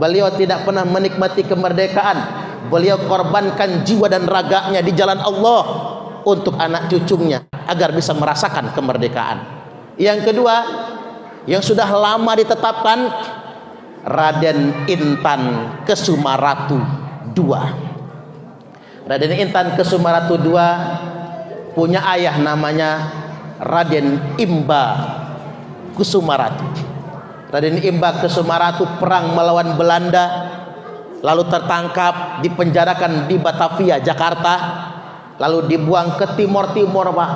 Beliau tidak pernah menikmati kemerdekaan. Beliau korbankan jiwa dan raganya di jalan Allah untuk anak cucunya agar bisa merasakan kemerdekaan. Yang kedua, yang sudah lama ditetapkan, Raden Intan Kesumaratu II. Raden Intan Kesumaratu II punya ayah namanya Raden Imba Kusumaratu. Raden Imba Kusumaratu perang melawan Belanda, lalu tertangkap, dipenjarakan di Batavia, Jakarta, lalu dibuang ke Timor Pak,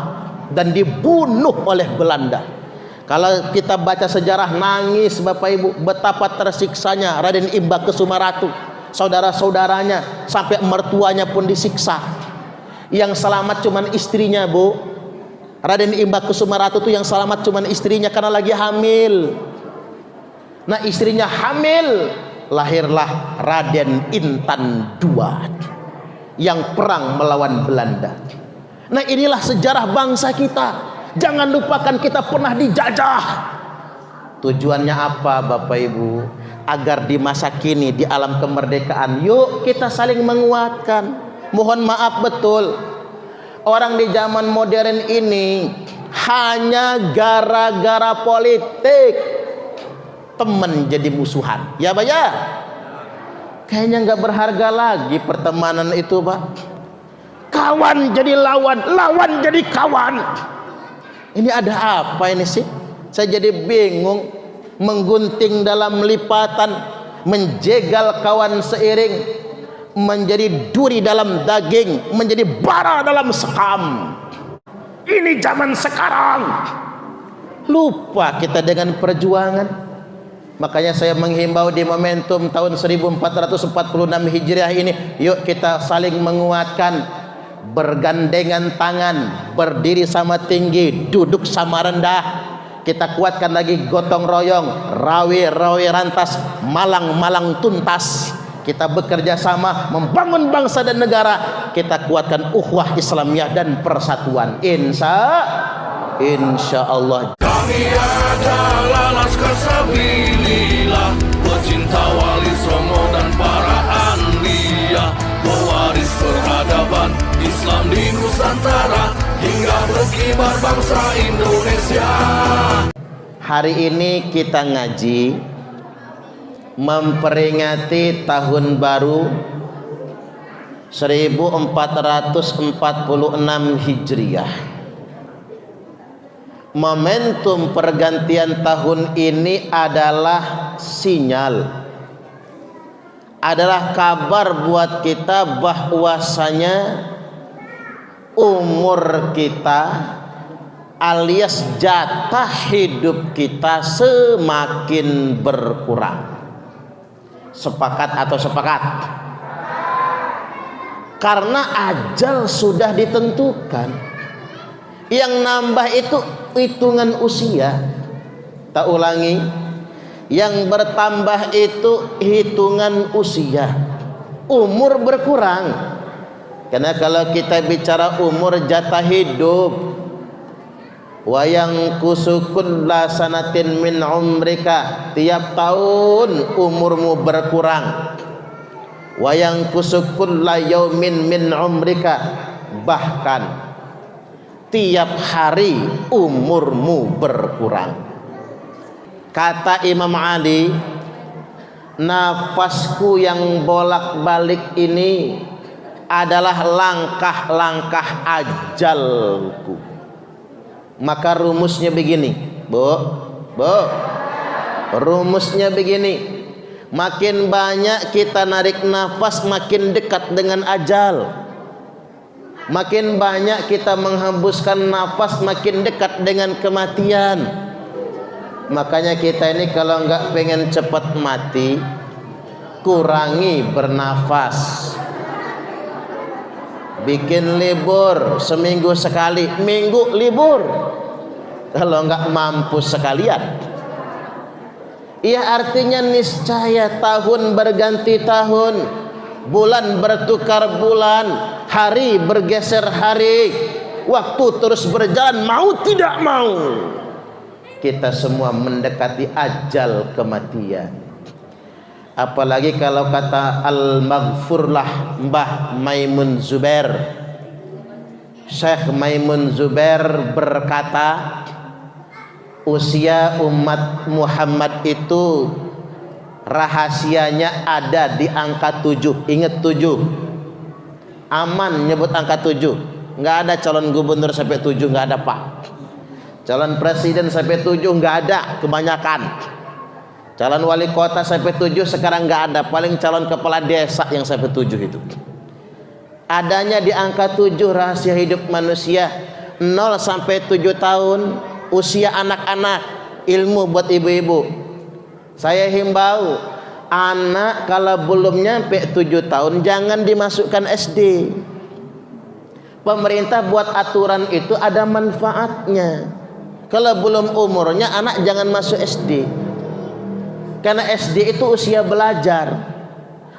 dan dibunuh oleh Belanda. Kalau kita baca sejarah, nangis Bapak Ibu betapa tersiksanya Raden Imba Kusumaratu, saudara-saudaranya sampai mertuanya pun disiksa. Yang selamat cuman istrinya, Bu. Raden Imba Kusumaratu itu yang selamat cuman istrinya karena lagi hamil. Nah, istrinya hamil, lahirlah Raden Intan II yang perang melawan Belanda. Nah, inilah sejarah bangsa kita. Jangan lupakan kita pernah dijajah. Tujuannya apa Bapak Ibu? Agar di masa kini, di alam kemerdekaan, yuk kita saling menguatkan. Mohon maaf betul, orang di zaman modern ini hanya gara-gara politik teman jadi musuhan. Ya Pak ya? Kayaknya nggak berharga lagi pertemanan itu Pak. Kawan jadi lawan, lawan jadi kawan. Ini ada apa ini sih? Saya jadi bingung. Menggunting dalam lipatan, menjegal kawan seiring, menjadi duri dalam daging, menjadi bara dalam sekam. Ini zaman sekarang. Lupa kita dengan perjuangan. Makanya saya menghimbau di momentum tahun 1446 Hijriah ini, yuk kita saling menguatkan, bergandengan tangan, berdiri sama tinggi, duduk sama rendah. Kita kuatkan lagi gotong royong, rawi rantas, malang tuntas. Kita bekerja sama membangun bangsa dan negara. Kita kuatkan ukhuwah Islamiyah dan persatuan. Insya Allah. Kami adalah Laskar Sabilillah, pecinta Wali Songo dan para anbiya, pewaris peradaban Islam di Nusantara hingga berkibar bangsa Indonesia. Hari ini kita ngaji memperingati tahun baru 1446 Hijriah. Momentum pergantian tahun ini adalah sinyal, adalah kabar buat kita bahwasanya umur kita alias jatah hidup kita semakin berkurang. Sepakat atau sepakat? Karena ajal sudah ditentukan. Yang nambah itu hitungan usia. Tak ulangi, yang bertambah itu hitungan usia. Umur berkurang. Karena kalau kita bicara umur jatah hidup, wayang kusukulla sanatin min umrika, tiap tahun umurmu berkurang. Wayang kusukulla yaumin min umrika, bahkan tiap hari umurmu berkurang. Kata Imam Ali, nafasku yang bolak-balik ini adalah langkah-langkah ajalku. Maka rumusnya begini, Bu, rumusnya begini. Makin banyak kita narik nafas, makin dekat dengan ajal. Makin banyak kita menghembuskan nafas, makin dekat dengan kematian. Makanya kita ini kalau nggak pengen cepat mati, kurangi bernafas. Bikin libur seminggu sekali, minggu libur. Kalau nggak mampu sekalian. Iya, artinya niscaya tahun berganti tahun, bulan bertukar bulan, hari bergeser hari, waktu terus berjalan, mau tidak mau kita semua mendekati ajal kematian. Apalagi kalau kata Al-Maghfurlah Mbah Maimun Zubair, Syekh Maimun Zubair berkata, usia umat Muhammad itu rahasianya ada di angka 7. Ingat 7. Aman nyebut angka 7. Nggak ada calon gubernur sampai 7, nggak ada Pak. Calon presiden sampai 7 nggak ada, kebanyakan. Calon wali kota sampai 7 sekarang nggak ada, paling calon kepala desa yang sampai 7 itu. Adanya di angka 7 rahasia hidup manusia. 0 sampai 7 tahun usia anak-anak, ilmu buat ibu-ibu. Saya himbau, anak kalau belum nyampe 7 tahun jangan dimasukkan SD. Pemerintah buat aturan itu ada manfaatnya. Kalau belum umurnya anak jangan masuk SD. Karena SD itu usia belajar.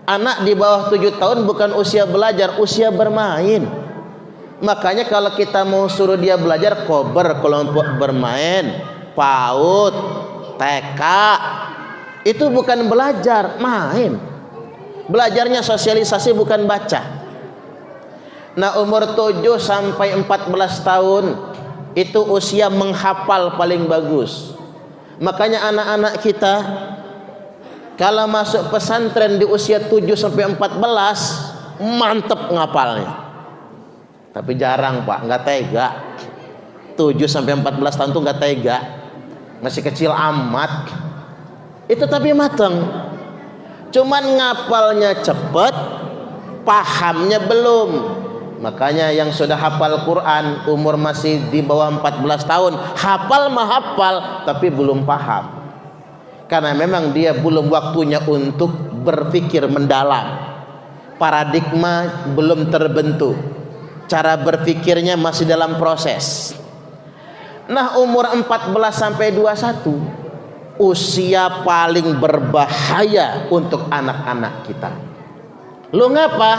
Anak di bawah 7 tahun bukan usia belajar, usia bermain. Makanya kalau kita mau suruh dia belajar, kober, kelompok bermain, PAUD, TK, itu bukan belajar, main. Belajarnya sosialisasi, bukan baca. Nah, umur 7 sampai 14 tahun itu usia menghafal paling bagus. Makanya anak-anak kita kalau masuk pesantren di usia 7 sampai 14 mantep ngapalnya. Tapi jarang Pak, nggak tega. 7 sampai 14 tahun tuh nggak tega, masih kecil amat. Itu tapi mateng. Cuman ngapalnya cepet, pahamnya belum. Makanya yang sudah hafal Quran umur masih di bawah 14 tahun, hafal mah hafal tapi belum paham. Karena memang dia belum waktunya untuk berpikir mendalam. Paradigma belum terbentuk. Cara berpikirnya masih dalam proses. Nah, umur 14 sampai 21 usia paling berbahaya untuk anak-anak kita. Lu ngapa?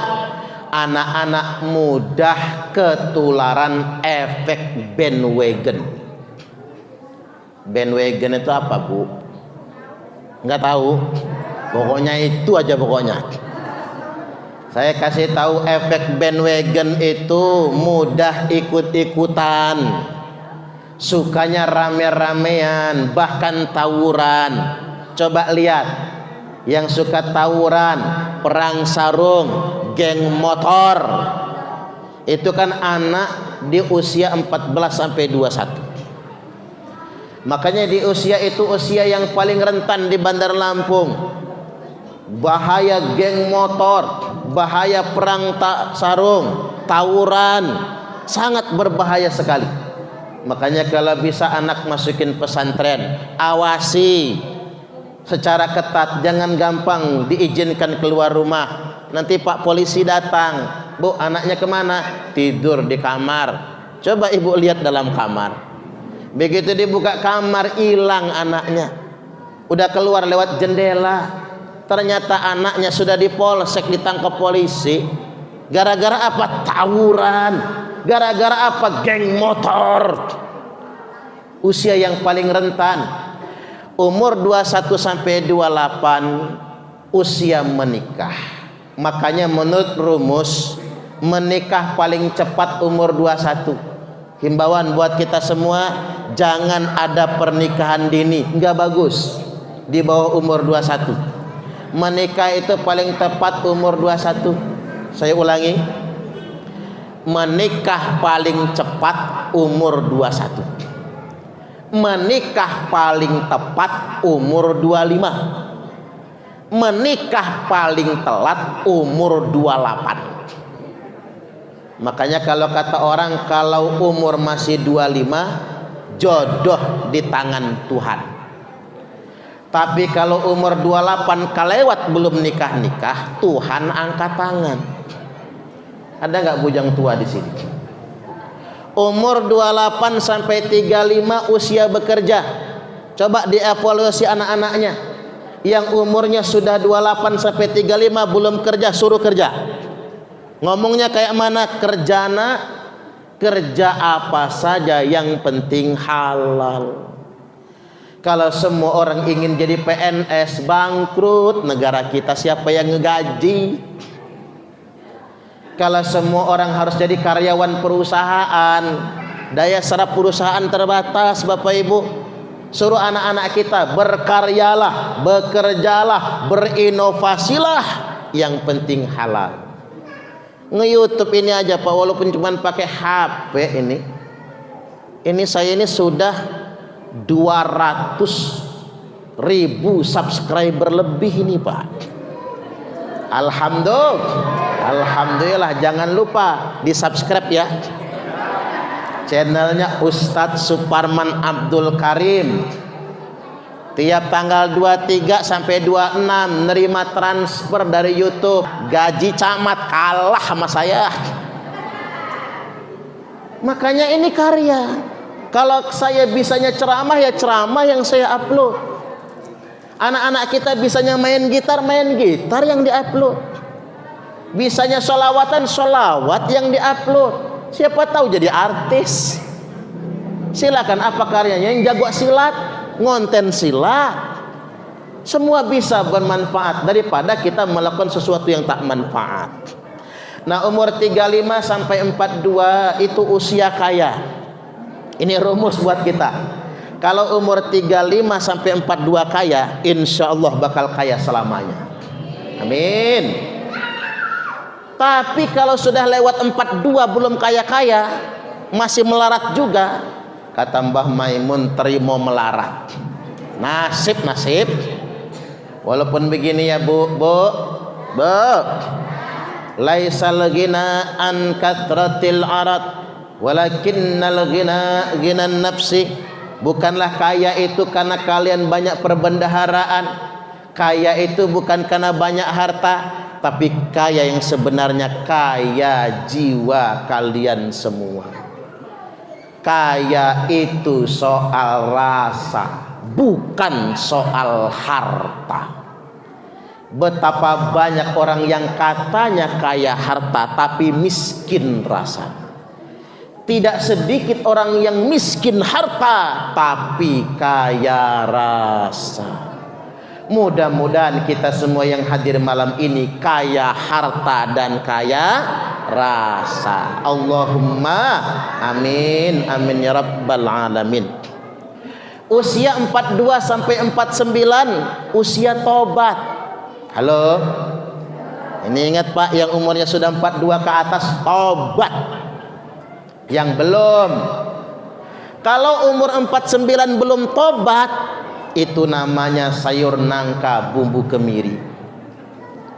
Anak-anak mudah ketularan efek bandwagon. Bandwagon itu apa, Bu? Nggak tahu. Pokoknya itu aja pokoknya. Saya kasih tahu, efek bandwagon itu mudah ikut-ikutan, sukanya rame-ramean, bahkan tawuran. Coba lihat, yang suka tawuran, perang sarung, geng motor, itu kan anak di usia 14 sampai 21. Makanya di usia itu usia yang paling rentan di Bandar Lampung. Bahaya geng motor, bahaya perang sarung, tawuran, sangat berbahaya sekali. Makanya kalau bisa anak masukin pesantren, awasi secara ketat, jangan gampang diizinkan keluar rumah. Nanti Pak polisi datang, Bu anaknya kemana? Tidur di kamar. Coba ibu lihat dalam kamar. Begitu dibuka kamar, hilang anaknya. Udah keluar lewat jendela. Ternyata anaknya sudah di polsek, ditangkap polisi. Gara-gara apa? Tawuran. Gara-gara apa? Geng motor. Usia yang paling rentan. Umur 21 sampai 28 usia menikah. Makanya menurut rumus menikah paling cepat umur 21. Himbauan buat kita semua, jangan ada pernikahan dini, nggak bagus di bawah umur 21. Menikah itu paling tepat umur 21. Saya ulangi, menikah paling cepat umur 21. Menikah paling tepat umur 25. Menikah paling telat umur 28. Makanya kalau kata orang, kalau umur masih 25 jodoh di tangan Tuhan. Tapi kalau umur 28 kelewat belum nikah-nikah, Tuhan angkat tangan. Ada nggak bujang tua di sini? Umur 28 sampai 35 usia bekerja. Coba dievaluasi anak-anaknya. Yang umurnya sudah 28 sampai 35 belum kerja, suruh kerja. Ngomongnya kayak mana? Kerja apa saja yang penting halal. Kalau semua orang ingin jadi PNS, bangkrut negara kita, siapa yang ngegaji? Kalau semua orang harus jadi karyawan perusahaan, daya serap perusahaan terbatas. Bapak Ibu, suruh anak-anak kita berkaryalah, bekerjalah, berinovasilah, yang penting halal. Nge-YouTube ini aja Pak, walaupun cuma pakai HP ini saya ini sudah 200.000 subscriber lebih ini Pak. Alhamdulillah, jangan lupa di subscribe ya channelnya Ustadz Suparman Abdul Karim. Tiap tanggal 23 sampai 26 nerima transfer dari YouTube. Gaji camat kalah sama saya. Makanya ini karya. Kalau saya bisanya ceramah, ya ceramah yang saya upload. Anak-anak kita bisanya main gitar yang diupload. Bisanya sholawatan, sholawat yang diupload. Siapa tahu jadi artis. Silakan, apa karyanya? Yang jago silat, ngonten silat. Semua bisa bermanfaat daripada kita melakukan sesuatu yang tak manfaat. Nah, umur 35 sampai 42 itu usia kaya. Ini rumus buat kita. Kalau umur 35 sampai 42 kaya, insya Allah bakal kaya selamanya. Amin. Tapi kalau sudah lewat 42 belum kaya-kaya, masih melarat juga, kata Mbah Maimun, terima melarat. Nasib. Walaupun begini ya Bu. Laisal ghina an kathratil arad, walakinnal ghina ghinan nafsi. Bukanlah kaya itu karena kalian banyak perbendaharaan. Kaya itu bukan karena banyak harta, tapi kaya yang sebenarnya kaya jiwa kalian semua. Kaya itu soal rasa, bukan soal harta. Betapa banyak orang yang katanya kaya harta tapi miskin rasa. Tidak sedikit orang yang miskin harta tapi kaya rasa. Mudah-mudahan kita semua yang hadir malam ini kaya harta dan kaya rasa. Allahumma amin, amin ya rabbal alamin. Usia 42 sampai 49 usia tobat. Halo, ini ingat Pak, yang umurnya sudah 42 ke atas tobat. Yang belum, kalau umur 49 belum tobat, itu namanya sayur nangka bumbu kemiri.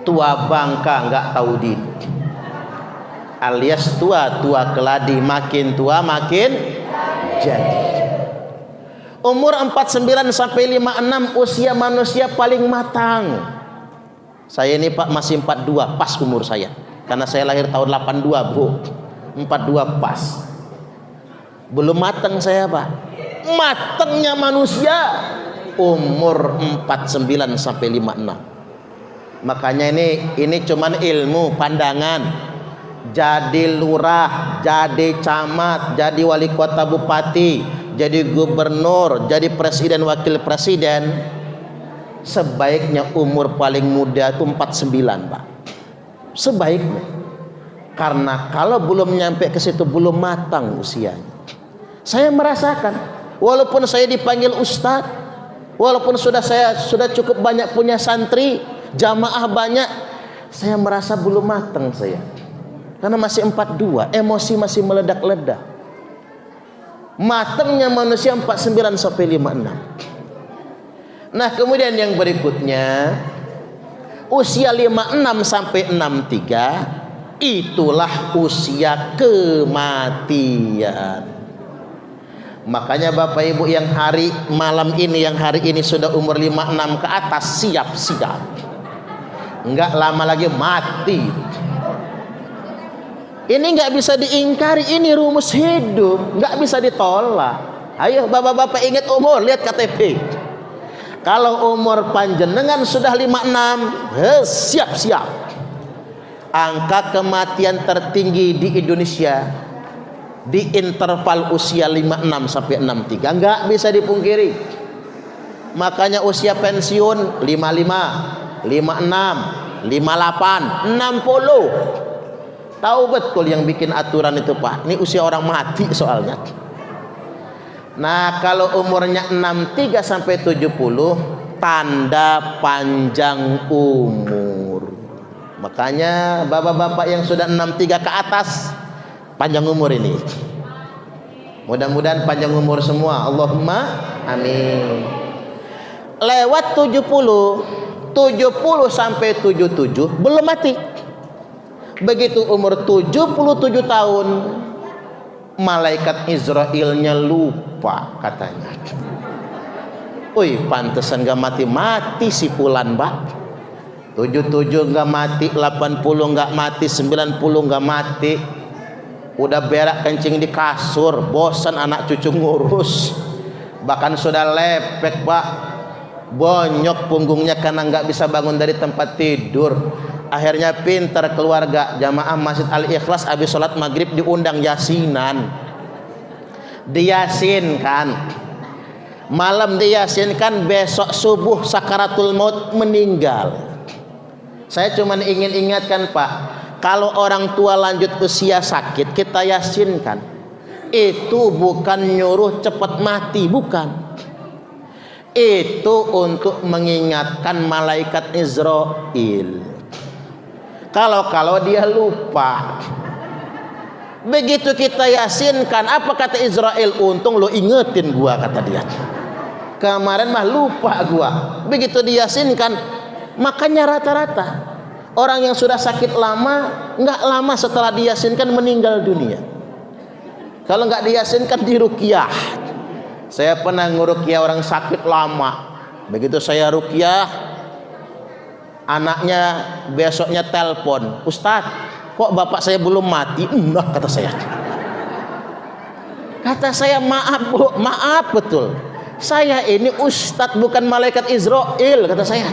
Tua bangka nggak tahu diri, alias tua keladi, makin tua makin jadi. Umur 49 sampai 56 usia manusia paling matang. Saya ini Pak masih 42, pas umur saya, karena saya lahir tahun 82 Bu. 42 pas. Belum matang saya Pak. Matangnya manusia umur 49 sampai 56. Makanya ini cuman ilmu pandangan. Jadi lurah, jadi camat, jadi wali kota, bupati, jadi gubernur, jadi presiden, wakil presiden, sebaiknya umur paling muda itu 49 Pak. Sebaiknya. Karena kalau belum nyampe ke situ belum matang usianya. Saya merasakan, walaupun saya dipanggil ustadz, walaupun saya sudah cukup banyak punya santri, jamaah banyak, saya merasa belum matang saya. Karena masih 42, emosi masih meledak-ledak. Matangnya manusia 49 sampai 56. Nah, kemudian yang berikutnya usia 56 sampai 63, itulah usia kematian. Makanya Bapak Ibu yang hari ini sudah umur 56 ke atas, siap-siap. Enggak lama lagi mati. Ini enggak bisa diingkari, ini rumus hidup, enggak bisa ditolak. Ayo Bapak-bapak ingat umur, lihat KTP. Kalau umur panjenengan sudah 56, siap-siap. Angka kematian tertinggi di Indonesia di interval usia 56 sampai 63, enggak bisa dipungkiri. Makanya usia pensiun 55, 56, 58, 60. Tahu betul yang bikin aturan itu, Pak. Ini usia orang mati soalnya. Nah, kalau umurnya 63 sampai 70, tanda panjang umur. Makanya bapak-bapak yang sudah 63 ke atas, panjang umur ini. Mudah-mudahan panjang umur semua. Allahumma amin. Lewat 70 sampai 77 belum mati. Begitu umur 77 tahun, malaikat Israilnya lupa katanya. Wih, pantesan gak mati-mati si Fulan, Mbak. 77 gak mati, 80 gak mati, 90 gak mati. Udah berak kencing di kasur, bosan anak cucu ngurus. Bahkan sudah lepek, Pak. Bonyok punggungnya karena gak bisa bangun dari tempat tidur. Akhirnya pintar keluarga jamaah Masjid Al-Ikhlas habis sholat maghrib diundang yasinan. Diyasinkan. Malam diyasinkan, besok subuh sakaratul maut meninggal. Saya cuma ingin ingatkan, Pak, kalau orang tua lanjut usia sakit kita yasinkan. Itu bukan nyuruh cepat mati, bukan. Itu untuk mengingatkan malaikat Israil. Kalau dia lupa. Begitu kita yasinkan, apa kata Israel? Untung lo ingetin gua, kata dia. Kemarin mah lupa gua. Begitu diyasinkan, makanya rata-rata orang yang sudah sakit lama, nggak lama setelah diyasinkan meninggal dunia. Kalau nggak diyasinkan diruqyah. Saya pernah nguruqyah orang sakit lama. Begitu saya ruqyah, anaknya besoknya telepon, Ustadz, kok bapak saya belum mati? Enggak, kata saya. Kata saya, maaf Bu, maaf betul. Saya ini Ustadz bukan malaikat Israel, kata saya.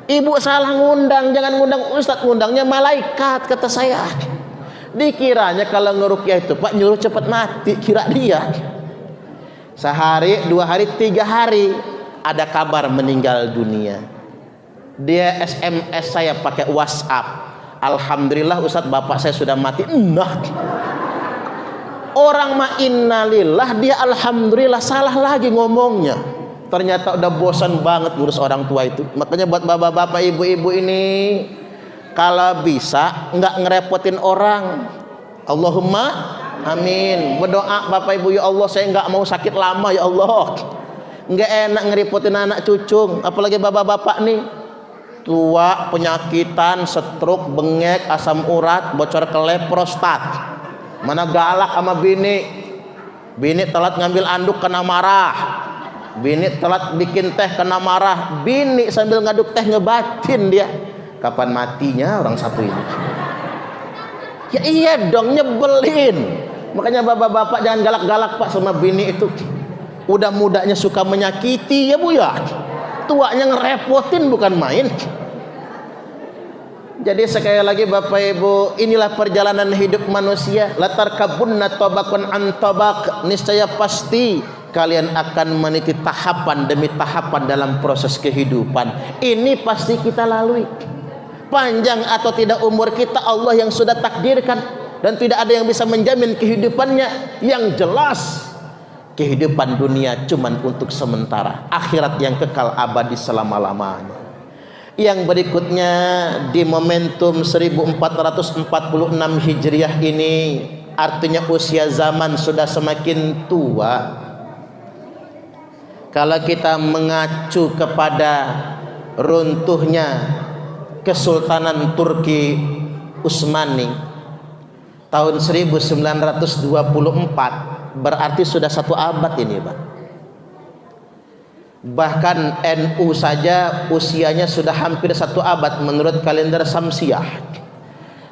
Ibu salah ngundang, jangan ngundang Ustadz, ngundangnya malaikat, kata saya. Dikiranya kalau ngeruqyah itu, Pak, nyuruh cepat mati, kira dia. Sehari, 2 hari, 3 hari ada kabar meninggal dunia. Dia SMS saya pakai WhatsApp, alhamdulillah Ustadz bapak saya sudah mati. Nah, orang mah innalillah, dia alhamdulillah, salah lagi ngomongnya. Ternyata udah bosan banget ngurus orang tua itu. Makanya buat bapak-bapak, ibu-ibu ini, kalau bisa nggak ngerepotin orang. Allahumma amin. Berdoa bapak ibu, ya Allah saya nggak mau sakit lama, ya Allah. Nggak enak ngerepotin anak cucu, apalagi bapak-bapak nih. Tua, penyakitan, stroke, bengek, asam urat, bocor kelep, prostat. Mana galak sama bini. Bini telat ngambil anduk kena marah. Bini telat bikin teh kena marah. Bini sambil ngaduk teh ngebatin dia. Kapan matinya orang satu ini? Ya iya dong, nyebelin. Makanya bapak-bapak jangan galak-galak, Pak, sama bini itu. Udah mudanya suka menyakiti ya Bu ya. Tuanya ngerepotin bukan main. Jadi sekali lagi Bapak Ibu, inilah perjalanan hidup manusia. Latar kabunna tabaqan an tabaq, niscaya pasti kalian akan meniti tahapan demi tahapan dalam proses kehidupan. Ini pasti kita lalui. Panjang atau tidak umur kita, Allah yang sudah takdirkan, dan tidak ada yang bisa menjamin kehidupannya. Yang jelas kehidupan dunia cuman untuk sementara, akhirat yang kekal abadi selama-lamanya. Yang berikutnya, di momentum 1446 Hijriah ini, artinya usia zaman sudah semakin tua. Kalau kita mengacu kepada runtuhnya Kesultanan Turki Utsmani tahun 1924, berarti sudah 1 abad ini, Pak. Bahkan NU saja usianya sudah hampir 1 abad menurut kalender Samsiah.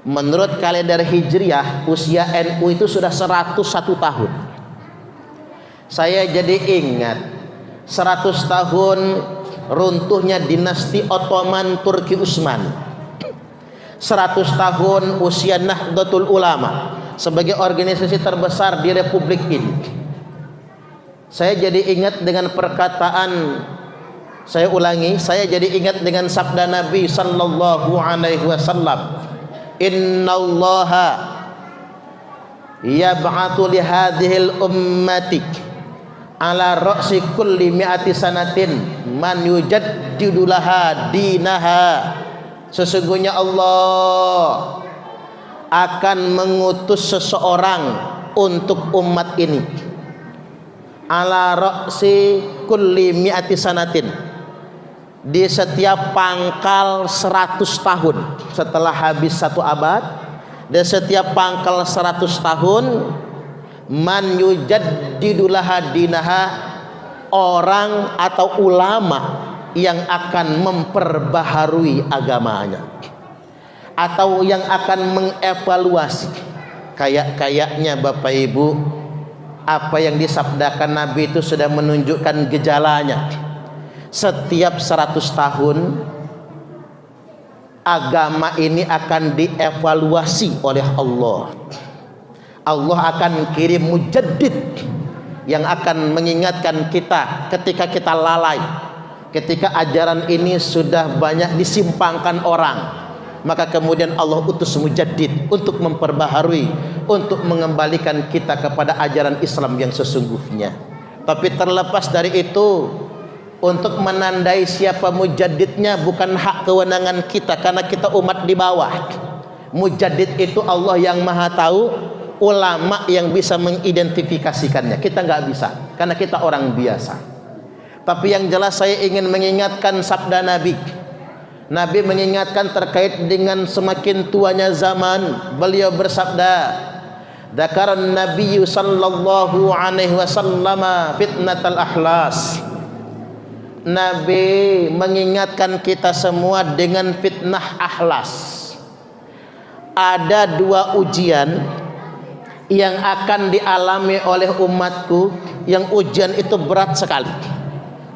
Menurut kalender Hijriah, usia NU itu sudah 101 tahun. Saya jadi ingat 100 tahun runtuhnya dinasti Ottoman Turki Utsmani. 100 tahun usia Nahdlatul Ulama sebagai organisasi terbesar di republik ini. Saya jadi ingat dengan perkataan, saya ulangi, saya jadi ingat dengan sabda Nabi sallallahu alaihi wasallam, innallaha yab'atsu li hadhil ummati ala ra'si kulli mi'ati sanatin man yujaddidu laha dinaha. Sesungguhnya Allah akan mengutus seseorang untuk umat ini ala ra'si kulli mi'ati sanatin, di setiap pangkal 100 tahun setelah habis satu abad, di setiap pangkal 100 tahun, man yujaddidu laha dinaha, orang atau ulama yang akan memperbaharui agamanya, atau yang akan mengevaluasi. Kayaknya Bapak Ibu, apa yang disabdakan Nabi itu sudah menunjukkan gejalanya. Setiap 100 tahun agama ini akan dievaluasi oleh Allah. Allah akan kirim mujaddid yang akan mengingatkan kita ketika kita lalai, ketika ajaran ini sudah banyak disimpangkan orang. Maka kemudian Allah utus mujaddid untuk memperbaharui, untuk mengembalikan kita kepada ajaran Islam yang sesungguhnya. Tapi terlepas dari itu, untuk menandai siapa mujaddidnya bukan hak kewenangan kita, karena kita umat di bawah. Mujaddid itu Allah yang maha tahu, ulama yang bisa mengidentifikasikannya. Kita nggak bisa, karena kita orang biasa. Tapi yang jelas saya ingin mengingatkan sabda Nabi. Nabi mengingatkan terkait dengan semakin tuanya zaman. Beliau bersabda, dzakaran nabiyyu sallallahu alaihi wasallam fitnatal ahlas. Nabi mengingatkan kita semua dengan fitnah ahlas. Ada dua ujian yang akan dialami oleh umatku, yang ujian itu berat sekali.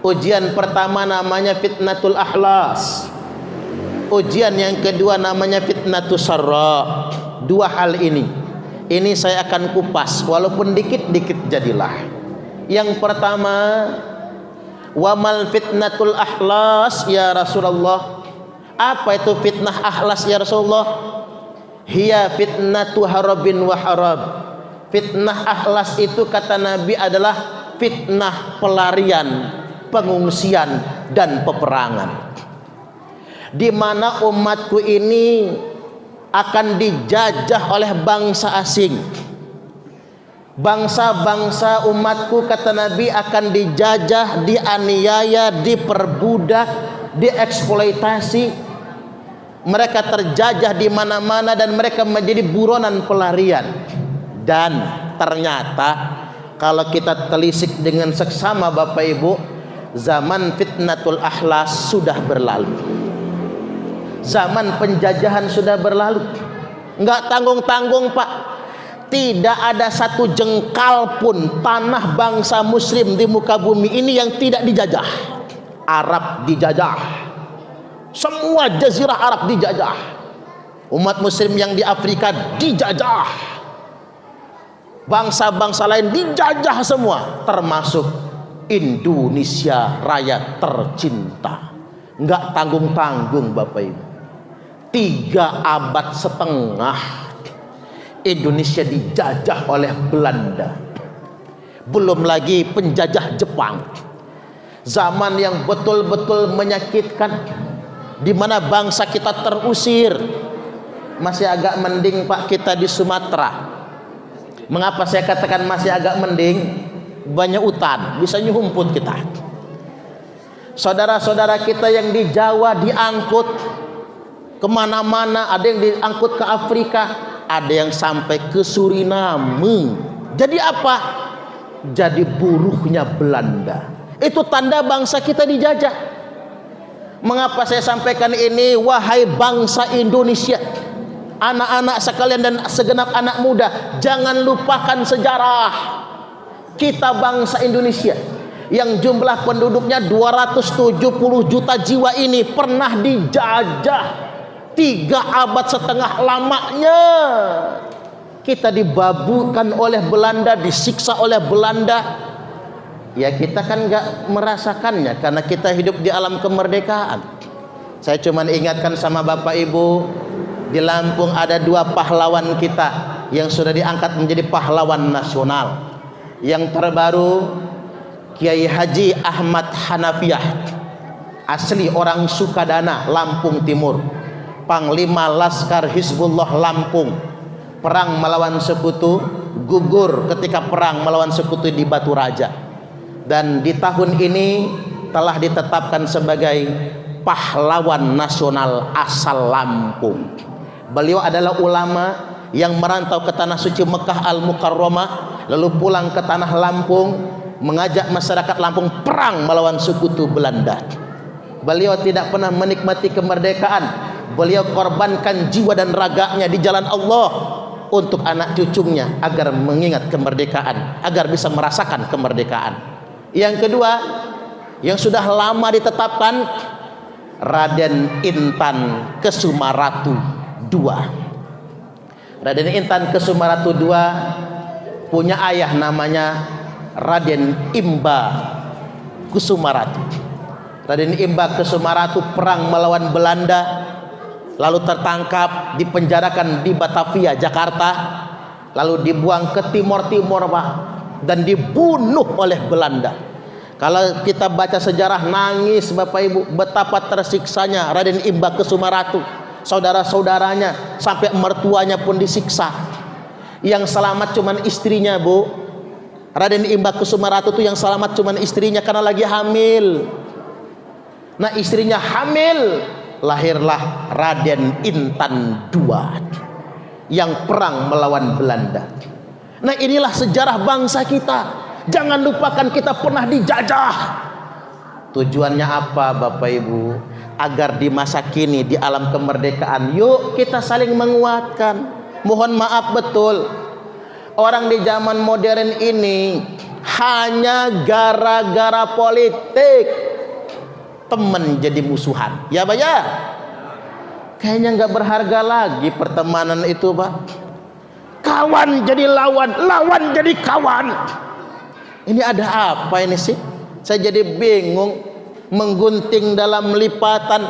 Ujian pertama namanya fitnatul ahlas. Ujian yang kedua namanya fitnatus sarra. Dua hal ini saya akan kupas, walaupun dikit-dikit jadilah. Yang pertama, wamal fitnatul ahlas ya Rasulullah. Apa itu fitnah ahlas ya Rasulullah? Hiya fitnatu harabin wa harab. Fitnah ahlas itu kata Nabi adalah fitnah pelarian, pengungsian dan peperangan, di mana umatku ini akan dijajah oleh bangsa asing. Bangsa-bangsa umatku kata Nabi akan dijajah, dianiaya, diperbudak, dieksploitasi. Mereka terjajah di mana-mana dan mereka menjadi buronan pelarian. Dan ternyata kalau kita telisik dengan seksama Bapak Ibu, zaman fitnatul ahlas sudah berlalu. Zaman penjajahan sudah berlalu. Enggak tanggung-tanggung Pak. Tidak ada satu jengkal pun tanah bangsa muslim di muka bumi ini yang tidak dijajah. Arab dijajah, semua jazirah Arab dijajah. Umat muslim yang di Afrika dijajah, bangsa-bangsa lain dijajah semua, termasuk Indonesia raya tercinta. Enggak tanggung-tanggung Bapak Ibu. 3 abad setengah Indonesia dijajah oleh Belanda. Belum lagi penjajah Jepang. Zaman yang betul-betul menyakitkan, di mana bangsa kita terusir. Masih agak mending Pak kita di Sumatera. Mengapa saya katakan masih agak mending? Banyak hutan, bisa nyumput kita. Saudara-saudara kita yang di Jawa diangkut kemana-mana, ada yang diangkut ke Afrika, ada yang sampai ke Suriname. Jadi apa? Jadi buruhnya Belanda. Itu tanda bangsa kita dijajah. Mengapa saya sampaikan ini? Wahai bangsa Indonesia, anak-anak sekalian dan segenap anak muda, jangan lupakan sejarah. Kita bangsa Indonesia yang jumlah penduduknya 270 juta jiwa ini pernah dijajah 3 abad setengah lamanya. Kita dibabukan oleh Belanda, disiksa oleh Belanda. Ya kita kan nggak merasakannya karena kita hidup di alam kemerdekaan. Saya cuma ingatkan sama Bapak Ibu, di Lampung ada 2 pahlawan kita yang sudah diangkat menjadi pahlawan nasional. Yang terbaru Kiai Haji Ahmad Hanafiah, asli orang Sukadana, Lampung Timur, Panglima Laskar Hizbullah Lampung, perang melawan sekutu, gugur ketika perang melawan sekutu di Batu Raja, dan di tahun ini telah ditetapkan sebagai pahlawan nasional asal Lampung. Beliau adalah ulama yang merantau ke tanah suci Mekah Al-Mukarramah, lalu pulang ke tanah Lampung, mengajak masyarakat Lampung perang melawan sekutu Belanda. Beliau tidak pernah menikmati kemerdekaan. Beliau korbankan jiwa dan raganya di jalan Allah untuk anak cucunya agar mengingat kemerdekaan, agar bisa merasakan kemerdekaan. Yang kedua, yang sudah lama ditetapkan, Raden Intan Kesumaratu II. Raden Intan Kesumaratu II punya ayah namanya Raden Imba Kusumaratu. Raden Imba Kusumaratu perang melawan Belanda, lalu tertangkap, dipenjarakan di Batavia, Jakarta, lalu dibuang ke Timor-Timor, Pak, dan dibunuh oleh Belanda. Kalau kita baca sejarah, nangis Bapak Ibu betapa tersiksanya Raden Imba Kusumaratu, saudara-saudaranya sampai mertuanya pun disiksa. Yang selamat cuman istrinya, Bu. Raden Imba Kusumaratu itu yang selamat cuman istrinya karena lagi hamil. Nah, istrinya hamil, lahirlah Raden Intan II yang perang melawan Belanda. Nah, inilah sejarah bangsa kita. Jangan lupakan kita pernah dijajah. Tujuannya apa Bapak Ibu? Agar di masa kini di alam kemerdekaan, yuk kita saling menguatkan. Mohon maaf betul, orang di zaman modern ini hanya gara-gara politik teman jadi musuhan. Ya Pak ya? Kayaknya nggak berharga lagi pertemanan itu, Pak. Kawan jadi lawan, lawan jadi kawan. Ini ada apa ini sih? Saya jadi bingung, menggunting dalam lipatan,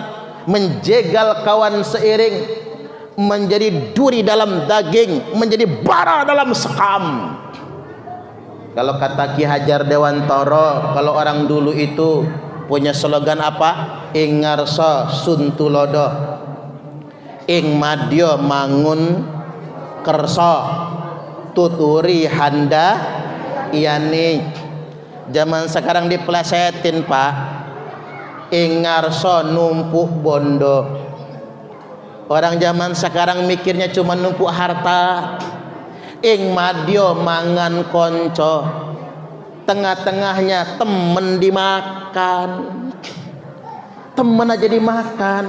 menjegal kawan seiring, menjadi duri dalam daging, menjadi bara dalam sekam. Kalau kata Ki Hajar Dewantara, kalau orang dulu itu punya slogan apa? Ing ngarsa suntulodo, ing madya mangun kersa, tuturi handa iyane. Zaman sekarang diplesetin, Pak. Ing ngarsa numpuk bondo. Orang zaman sekarang mikirnya cuma numpuk harta. Ing madya mangan konco, tengah-tengahnya temen dimakan, temen aja dimakan.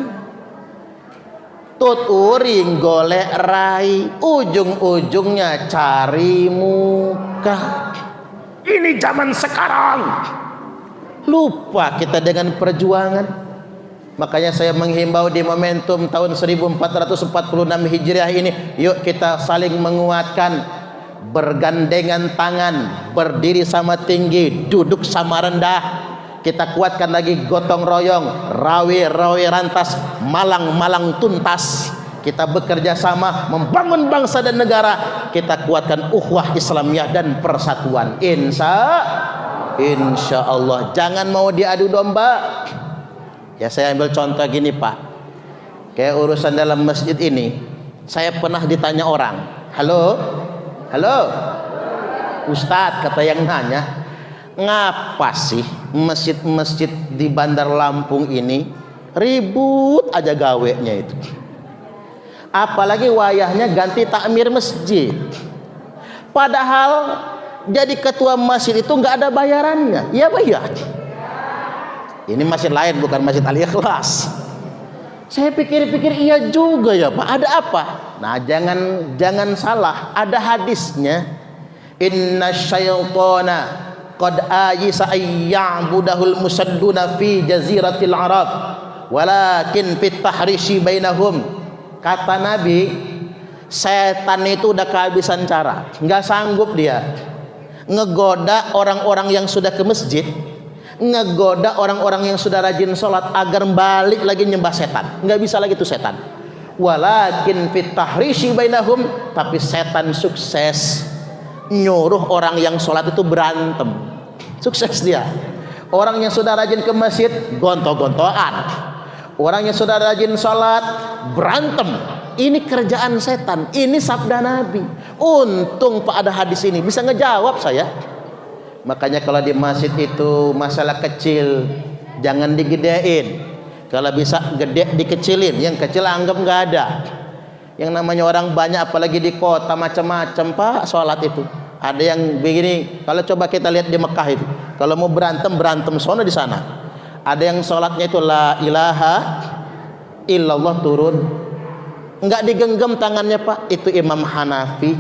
Tuturi golek rai, ujung-ujungnya cari muka. Ini zaman sekarang. Lupa kita dengan perjuangan. Makanya saya menghimbau di momentum tahun 1446 Hijriah ini, yuk kita saling menguatkan, bergandengan tangan, berdiri sama tinggi, duduk sama rendah. Kita kuatkan lagi gotong royong, rawi rantas, malang tuntas. Kita bekerja sama membangun bangsa dan negara. Kita kuatkan ukhuwah Islamiyah dan persatuan. Insya Allah. Jangan mau diadu domba. Ya, saya ambil contoh gini, Pak. Kayak urusan dalam masjid ini, saya pernah ditanya orang, halo Ustadz, kata yang nanya, ngapa sih masjid-masjid di Bandar Lampung ini ribut aja gawenya itu, apalagi wayahnya ganti takmir masjid, padahal jadi ketua masjid itu nggak ada bayarannya. Ya bayar. Ini masjid lain, bukan Masjid Al-Ikhlas. Saya pikir-pikir iya juga ya Pak. Ada apa? Nah, jangan salah. Ada hadisnya. Inna syaitana qad ayisa ayya'budahul musadduna fi jaziratil Arab walakin fit tahrishi bainahum. Kata Nabi, setan itu udah kehabisan cara, nggak sanggup dia. ngegoda orang-orang yang sudah ke masjid, ngegoda orang-orang yang sudah rajin sholat agar balik lagi nyembah setan. Nggak bisa lagi tuh setan. Walakin fit tahrishi bainahum, tapi setan sukses nyuruh orang yang sholat itu berantem. Sukses dia. Orang yang sudah rajin ke masjid gontok-gontokan, orang yang sudah rajin sholat berantem. Ini kerjaan setan. Ini sabda Nabi. Untung Pak ada hadis ini bisa ngejawab saya. Makanya kalau di masjid itu masalah kecil jangan digedein. Kalau bisa gede dikecilin. Yang kecil anggap nggak ada. Yang namanya orang banyak apalagi di kota macam-macam Pak sholat itu. Ada yang begini. Kalau coba kita lihat di Mekah itu, kalau mau berantem sono di sana. Ada yang sholatnya itu la ilaha illallah turun. Enggak digenggam tangannya Pak, itu Imam Hanafi.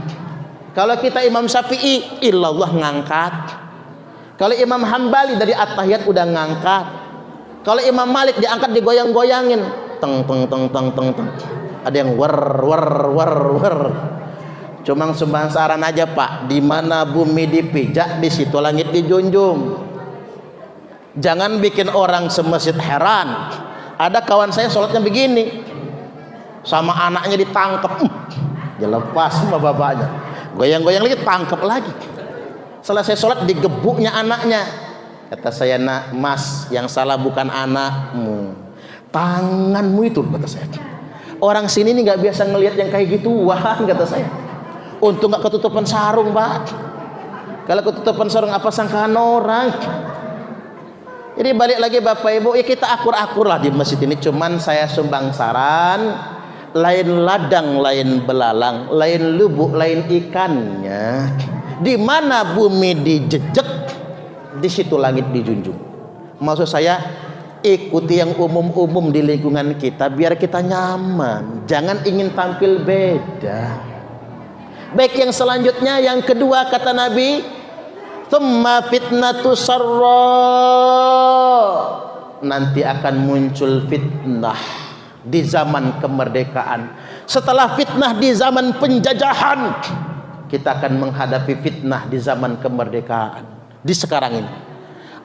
Kalau kita Imam Syafi'i, illallah ngangkat. Kalau Imam Hambali dari at-tahiyat udah ngangkat. Kalau Imam Malik diangkat digoyang-goyangin, teng teng teng teng teng teng. Ada yang wer. Cuma sebangsaran aja Pak, di mana bumi dipijak di situ langit dijunjung. Jangan bikin orang semasjid heran. Ada kawan saya sholatnya begini, sama anaknya ditangkap, dia lepas sama bapaknya, goyang-goyang lagi, tangkap lagi. Selesai sholat digebuknya anaknya. Kata saya, nak mas, yang salah bukan anakmu, tanganmu itu, kata saya. Orang sini ini nggak biasa ngelihat yang kayak gituan, kata saya. Untung nggak ketutupan sarung Pak. Kalau ketutupan sarung apa sangkaan orang. Jadi balik lagi Bapak Ibu, ya kita akur-akur lah di masjid ini. Cuman saya sumbang saran, lain ladang, lain belalang, lain lubuk, lain ikannya. Di mana bumi dijejek, di situ langit dijunjung. Maksud saya, ikuti yang umum-umum di lingkungan kita biar kita nyaman. Jangan ingin tampil beda. Baik, yang selanjutnya, yang kedua kata Nabi, thumma fitnatu sarra, nanti akan muncul fitnah di zaman kemerdekaan. Setelah fitnah di zaman penjajahan, kita akan menghadapi fitnah di zaman kemerdekaan. Di sekarang ini,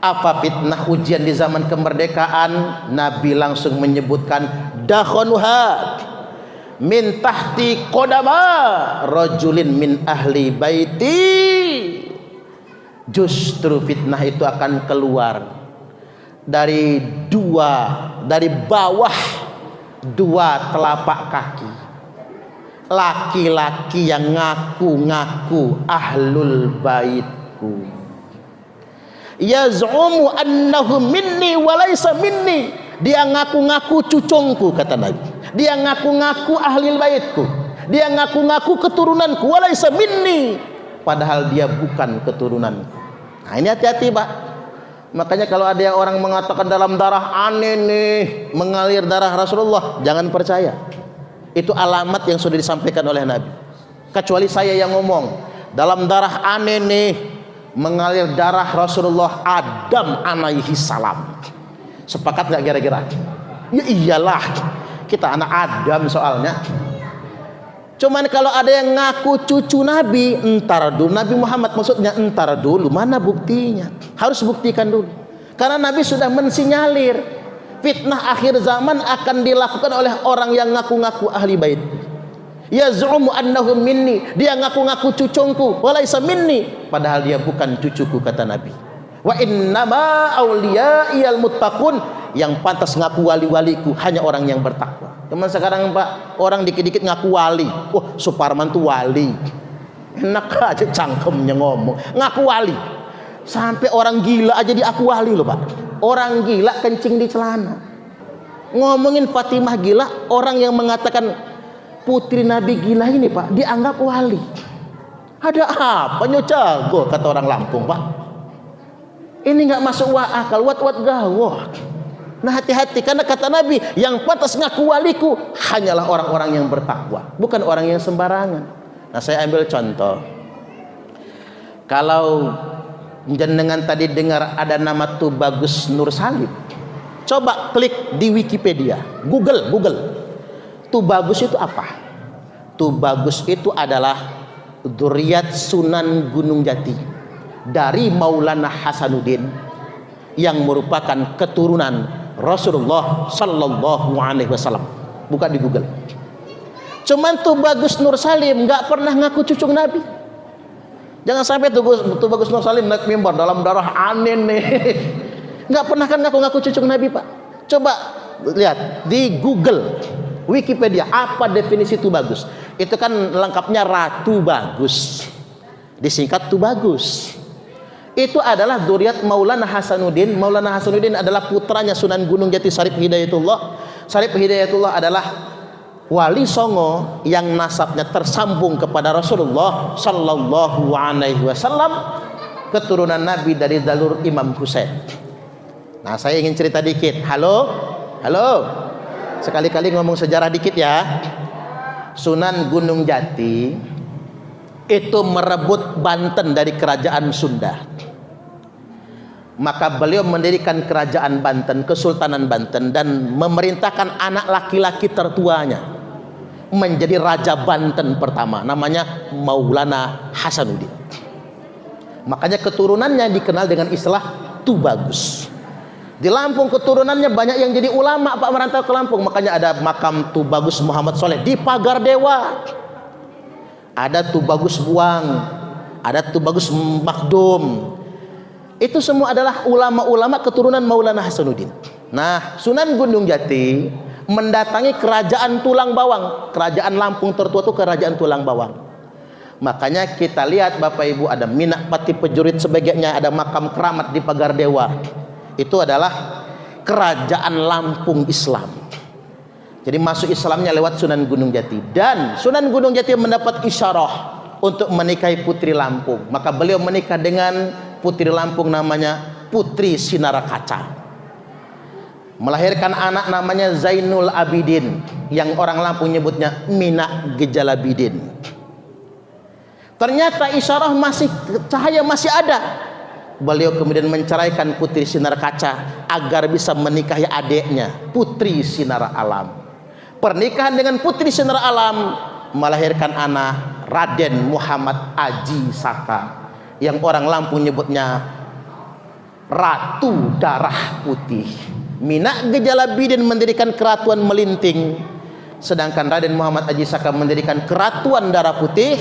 apa fitnah ujian di zaman kemerdekaan? Nabi langsung menyebutkan dakhanuha min tahti qodama rajulin min ahli baiti. Justru fitnah itu akan keluar dari bawah dua telapak kaki laki-laki yang ngaku-ngaku ahlul baitku, yaz'umu annahu minni wa laysa minni. Dia ngaku-ngaku cucungku, kata Nabi. Dia ngaku-ngaku ahli baitku. Dia ngaku-ngaku keturunanku, wa laysa minni, padahal dia bukan keturunanku. Nah, ini hati-hati Pak. Makanya kalau ada yang orang mengatakan dalam darah aneh nih, mengalir darah Rasulullah, jangan percaya. Itu alamat yang sudah disampaikan oleh Nabi. Kecuali saya yang ngomong, dalam darah aneh nih, mengalir darah Rasulullah Adam alaihi salam. Sepakat nggak kira-kira? Ya iyalah, kita anak Adam soalnya. Cuman kalau ada yang ngaku cucu Nabi, entar dulu, Nabi Muhammad maksudnya, entar dulu, mana buktinya? Harus buktikan dulu. Karena Nabi sudah mensinyalir fitnah akhir zaman akan dilakukan oleh orang yang ngaku-ngaku ahli bait. Yaz'umu annahu minni, dia ngaku-ngaku cucungku, walaysa minni, padahal dia bukan cucuku, kata Nabi. Wa innama awliyaiyal muttaqun, yang pantas ngaku wali-waliku hanya orang yang bertakwa. Cuman sekarang Pak, orang dikit-dikit ngaku wali. Wah, Suparman tuh wali. Enak aja cangkemnya ngomong, ngaku wali. Sampai orang gila aja diaku wali loh Pak. Orang gila kencing di celana. Ngomongin Fatimah gila, orang yang mengatakan putri Nabi gila ini Pak, dianggap wali. Ada apa nyocago, kata orang Lampung Pak. Ini nggak masuk akal, wat-wat gawah. Nah hati-hati, karena kata Nabi, yang pantas ngaku waliku hanyalah orang-orang yang bertakwa, bukan orang yang sembarangan. Nah saya ambil contoh. Kalau jenengan tadi dengar ada nama Tubagus Nur Salim, coba klik di Wikipedia, Google. Tubagus itu apa? Tubagus itu adalah dzurriyyat Sunan Gunung Jati. dari Maulana Hasanuddin yang merupakan keturunan Rasulullah Sallallahu Alaihi Wasallam. Buka di Google. Cuman Tubagus Nur Salim nggak pernah ngaku cucu Nabi. Jangan sampai Tubagus Nur Salim naik mimbar dalam darah anin nih. Nggak pernah kan ngaku cucu Nabi, Pak. Coba lihat di Google, Wikipedia, apa definisi Tubagus? Itu kan lengkapnya Ratu Bagus, disingkat Tubagus. Itu adalah dzurriyyat Maulana Hasanuddin. Maulana Hasanuddin adalah putranya Sunan Gunung Jati Syarif Hidayatullah. Syarif Hidayatullah adalah wali songo yang nasabnya tersambung kepada Rasulullah Sallallahu Alaihi Wasallam, keturunan Nabi dari jalur Imam Husain. Nah, saya ingin cerita dikit. Halo, sekali-kali ngomong sejarah dikit ya. Sunan Gunung Jati itu merebut Banten dari kerajaan Sunda. Maka beliau mendirikan kerajaan Banten, Kesultanan Banten, dan memerintahkan anak laki-laki tertuanya menjadi Raja Banten pertama, namanya Maulana Hasanuddin. Makanya keturunannya dikenal dengan istilah Tubagus. Di Lampung keturunannya banyak yang jadi ulama, Pak, merantau ke Lampung. Makanya ada makam Tubagus Muhammad Soleh di Pagar Dewa. Ada Tubagus Buang, ada Tubagus Makdum. Itu semua adalah ulama-ulama keturunan Maulana Hasanuddin. Nah, Sunan Gunung Jati mendatangi kerajaan Tulang Bawang. Kerajaan Lampung tertua itu kerajaan Tulang Bawang. Makanya kita lihat Bapak Ibu, ada Minak Pati Pejurit sebagainya, ada makam keramat di Pagar Dewa. Itu adalah kerajaan Lampung Islam. Jadi masuk Islamnya lewat Sunan Gunung Jati. Dan Sunan Gunung Jati mendapat isyarah untuk menikahi putri Lampung. Maka beliau menikah dengan putri Lampung namanya Putri Sinarakaca. Melahirkan anak namanya Zainul Abidin, yang orang Lampung nyebutnya Minak Gejalabidin. Ternyata isyarah masih, cahaya masih ada. Beliau kemudian menceraikan Putri Sinar Kaca agar bisa menikahi adiknya Putri Sinar Alam. Pernikahan dengan Putri Sinar Alam melahirkan anak Raden Muhammad Aji Saka, yang orang Lampung nyebutnya Ratu Darah Putih. Minak Gejalabidin mendirikan Keratuan Melinting, sedangkan Raden Muhammad Aji Saka mendirikan Keratuan Darah Putih,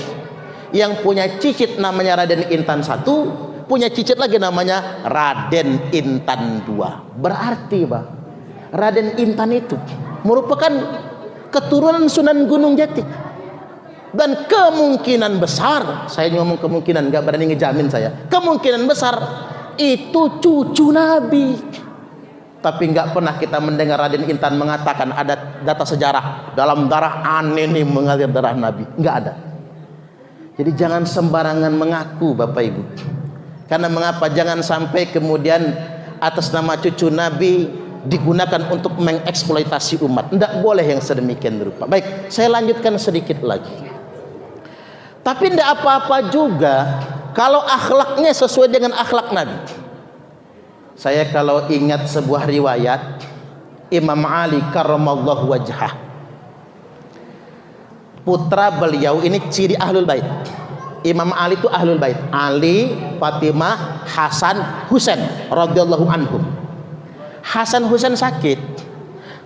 yang punya cicit namanya Raden Intan I, punya cicit lagi namanya Raden Intan II. Berarti, Pak, Raden Intan itu merupakan keturunan Sunan Gunung Jati. Dan kemungkinan besar, saya ngomong kemungkinan, nggak berani ngejamin saya, kemungkinan besar itu cucu Nabi. Tapi nggak pernah kita mendengar Raden Intan mengatakan ada data sejarah dalam darah aneh ini mengalir darah Nabi. Nggak ada. Jadi jangan sembarangan mengaku, Bapak Ibu. Karena mengapa? Jangan sampai kemudian atas nama cucu Nabi digunakan untuk mengeksploitasi umat. Tidak boleh yang sedemikian rupa. Baik, saya lanjutkan sedikit lagi. Tapi tidak apa-apa juga kalau akhlaknya sesuai dengan akhlak Nabi. Saya kalau ingat sebuah riwayat Imam Ali karramallahu wajhah, putra beliau ini ciri ahlul bait. Imam Ali itu ahlul bait, Ali, Fatimah, Hasan, Husain radhiyallahu anhum. Hasan Husain sakit,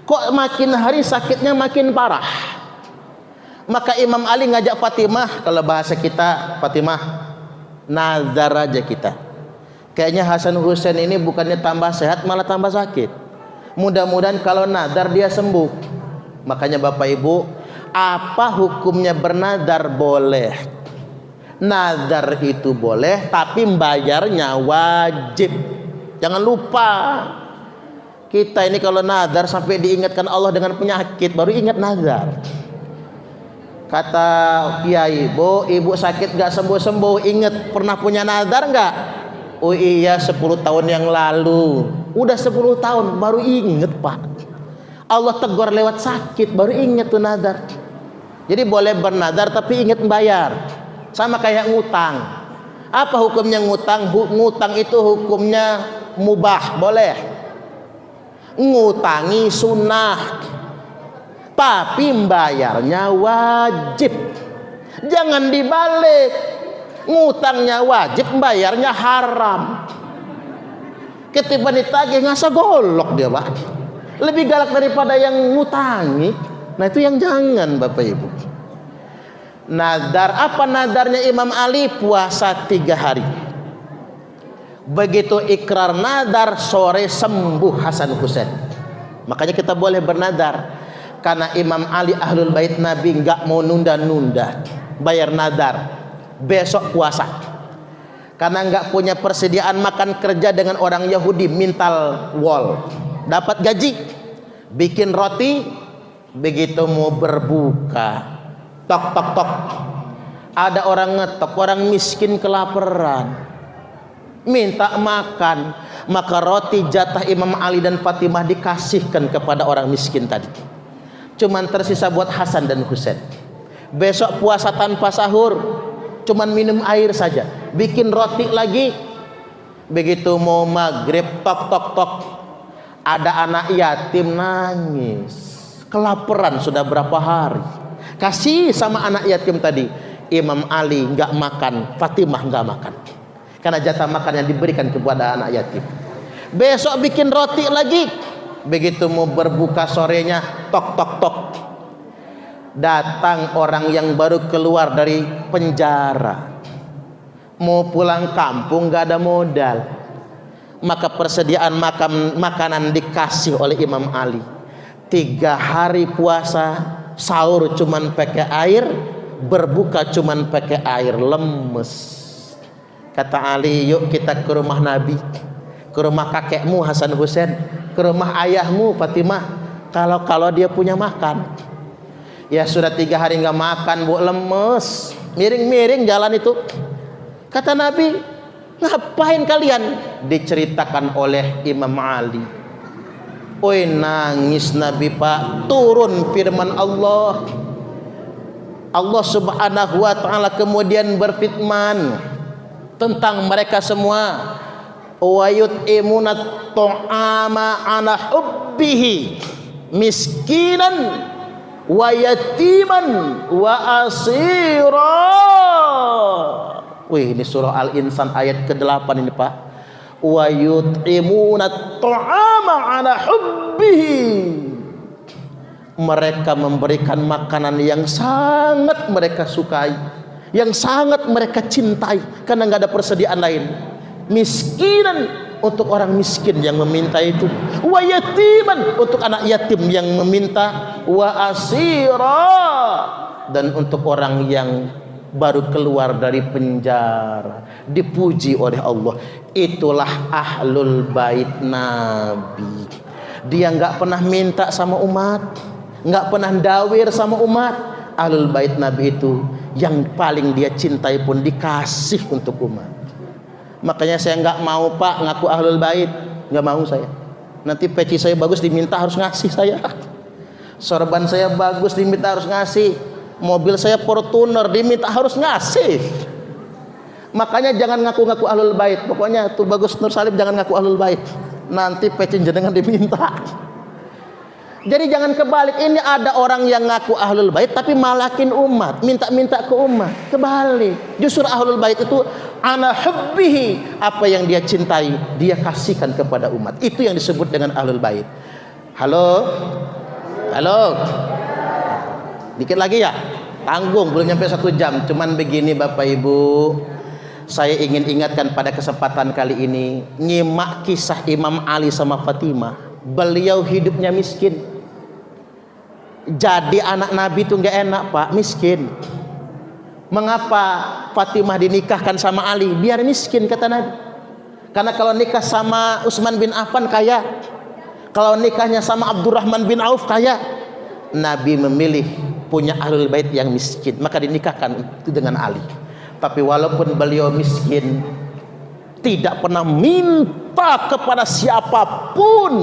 kok makin hari sakitnya makin parah. Maka Imam Ali ngajak Fatimah, kalau bahasa kita, Fatimah, nazar aja kita. Kayaknya Hasan Husain ini bukannya tambah sehat malah tambah sakit. Mudah-mudahan kalau nazar dia sembuh. Makanya Bapak Ibu, apa hukumnya bernazar? Boleh. Nazar itu boleh, tapi bayarnya wajib. Jangan lupa, kita ini kalau nazar sampai diingatkan Allah dengan penyakit baru ingat nazar. Kata kiai, Bu, ibu sakit gak sembuh-sembuh, ingat pernah punya nazar gak? Oh iya, 10 tahun yang lalu. Udah 10 tahun baru inget, Pak. Allah tegur lewat sakit baru inget tuh nazar. Jadi boleh bernazar tapi inget bayar. Sama kayak ngutang. Apa hukumnya ngutang? Ngutang itu hukumnya mubah, boleh. Ngutangi sunnah, tapi bayarnya wajib. Jangan dibalik. ngutangnya wajib, bayarnya haram. Ketimbang ditagih ngasa golok dia Pak, lebih galak daripada yang ngutangi. Nah itu yang jangan Bapak Ibu. Nadar, apa nadarnya Imam Ali? Puasa 3 hari. Begitu ikrar nadar, sore sembuh Hasan Husain. Makanya kita boleh bernadar, karena Imam Ali ahlul bait Nabi nggak mau nunda-nunda bayar nadar. Besok puasa, karena nggak punya persediaan makan, kerja dengan orang Yahudi, mintal wall, dapat gaji, bikin roti. Begitu mau berbuka, tok tok tok, ada orang ngetok, orang miskin kelaparan, minta makan. Maka roti jatah Imam Ali dan Fatimah dikasihkan kepada orang miskin tadi, cuman tersisa buat Hasan dan Husain. Besok puasa tanpa sahur, cuman minum air saja, bikin roti lagi. Begitu mau maghrib, tok tok tok, ada anak yatim nangis, kelaparan sudah berapa hari, kasih sama anak yatim tadi. Imam Ali nggak makan, Fatimah nggak makan, karena jatah makan yang diberikan kepada anak yatim. Besok bikin roti lagi. Begitu mau berbuka sorenya, tok tok tok, datang orang yang baru keluar dari penjara, mau pulang kampung gak ada modal. Maka persediaan makanan dikasih oleh Imam Ali. 3 hari puasa, sahur cuman pakai air, berbuka cuman pakai air, lemes. Kata Ali, yuk kita ke rumah Nabi, ke rumah kakekmu Hasan Husain, ke rumah ayahmu Fatimah, kalau dia punya makan. Ya sudah 3 hari nggak makan Bu, lemes, miring-miring jalan itu. Kata Nabi, ngapain kalian? Diceritakan oleh Imam Ali. Oi, nangis Nabi Pak. Turun firman Allah. Allah subhanahu wa ta'ala kemudian berfirman tentang mereka semua. Wa yut'imuna ta'ama ala hubbihi miskinan wa yatiman wa asira. Wih, ini surah Al-Insan ayat ke-8 ini Pak. Wa yut'imuna ta'ama ala hubbihi. Mereka memberikan makanan yang sangat mereka sukai, yang sangat mereka cintai, karena nggak ada persediaan lain. Miskinan, untuk orang miskin yang meminta itu. Wa yatiman, untuk anak yatim yang meminta. Wa asira, dan untuk orang yang baru keluar dari penjara. Dipuji oleh Allah. Itulah ahlul bait Nabi. Dia nggak pernah minta sama umat, nggak pernah dawir sama umat. Ahlul bait Nabi itu yang paling dia cintai pun dikasih untuk umat. Makanya saya nggak mau Pak ngaku ahlul bait, nggak mau saya. Nanti peci saya bagus diminta harus ngasih saya, sorban saya bagus diminta harus ngasih, mobil saya Fortuner diminta harus ngasih. Makanya jangan ngaku-ngaku ahlul bait. Pokoknya tuh Bagus Nur Salim jangan ngaku ahlul bait, nanti peci jenengan diminta. Jadi jangan kebalik. Ini ada orang yang ngaku ahlul bait tapi malakin umat, minta-minta ke umat. Kebalik. Justru ahlul bait itu ana hubbihi, apa yang dia cintai dia kasihkan kepada umat. Itu yang disebut dengan ahlul bait. Halo? Halo? Dikit lagi ya? Tanggung, belum nyampe 1 jam. Cuman begini Bapak Ibu, saya ingin ingatkan pada kesempatan kali ini, nyimak kisah Imam Ali sama Fatimah. Beliau hidupnya miskin. Jadi anak Nabi itu nggak enak Pak, miskin. Mengapa Fatimah dinikahkan sama Ali? Biar miskin kata Nabi. Karena kalau nikah sama Utsman bin Affan kaya, kalau nikahnya sama Abdurrahman bin Auf kaya. Nabi memilih punya ahlul bait yang miskin, maka dinikahkan itu dengan Ali. Tapi walaupun beliau miskin, tidak pernah minta kepada siapapun,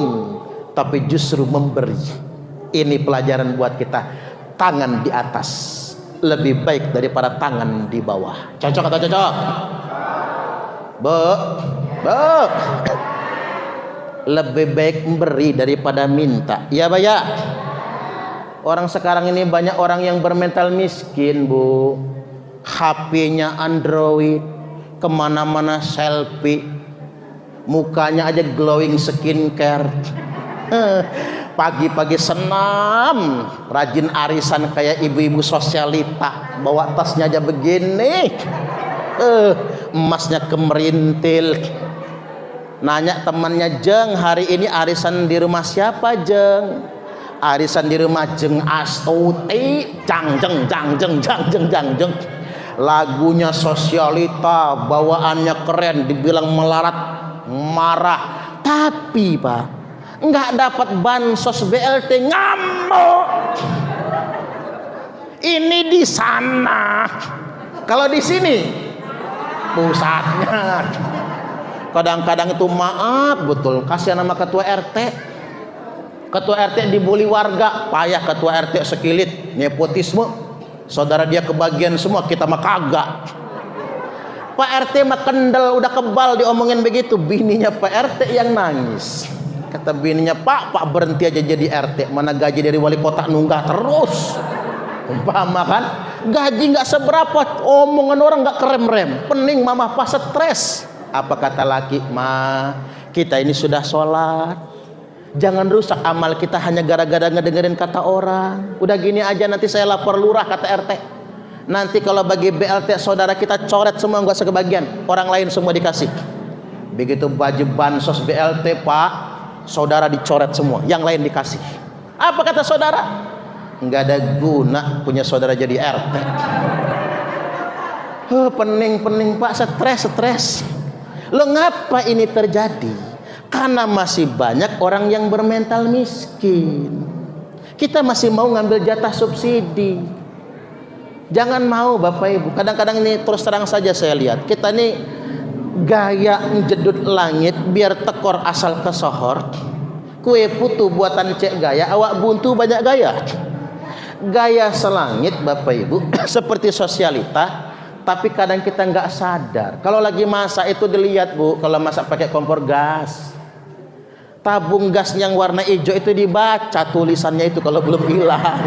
tapi justru memberi. Ini pelajaran buat kita. Tangan di atas lebih baik daripada tangan di bawah. Cocok atau cocok? Bu, lebih baik memberi daripada minta. Ya Pak ya. Orang sekarang ini banyak orang yang bermental miskin Bu. HP-nya Android, kemana-mana selfie, mukanya aja glowing skincare. Pagi-pagi senam, rajin arisan kayak ibu-ibu sosialita, bawa tasnya aja begini, emasnya kemerintil. Nanya temannya, "Jeng, hari ini arisan di rumah siapa, Jeng?" "Arisan di rumah Jeng Astuti." Jang jeng jang jeng jang jeng jang jeng. Lagunya sosialita, bawaannya keren, dibilang melarat, marah. Tapi Pak, nggak dapat bansos BLT, ngamuk. Ini di sana, kalau di sini pusatnya. Kadang-kadang itu maaf betul, kasihan sama ketua RT. Ketua RT dibully warga, payah ketua RT sekilit, nepotisme. Saudara dia kebagian semua, kita mah kagak. Pak RT mah kendel, udah kebal diomongin begitu. Bininya Pak RT yang nangis. Kata bininya, Pak berhenti aja jadi RT. Mana gaji dari wali kota nunggah terus. Umpama kan, gaji nggak seberapa, omongan orang nggak kerem-rem. Pening mama pas stres. Apa kata laki? "Ma, kita ini sudah sholat, jangan rusak amal kita hanya gara-gara ngedengerin kata orang. Udah gini aja, nanti saya lapor lurah," kata RT. "Nanti kalau bagi BLT saudara kita coret semua, nggak usah kebagian, orang lain semua dikasih." Begitu baju bansos BLT Pak, saudara dicoret semua, yang lain dikasih. Apa kata saudara? Nggak ada guna punya saudara jadi RT. Pening Pak, stres. Lo ngapa ini terjadi? Karena masih banyak orang yang bermental miskin. Kita masih mau ngambil jatah subsidi. Jangan mau Bapak Ibu. Kadang-kadang ini terus terang saja saya lihat, kita ini gaya jedut langit biar tekor asal kesohor. Kue putu buatan cek gaya, awak buntu banyak gaya. Gaya selangit Bapak Ibu seperti sosialita, tapi kadang kita nggak sadar. Kalau lagi masak itu dilihat Bu, kalau masak pakai kompor gas, tabung gas yang warna hijau itu dibaca tulisannya itu kalau belum hilang.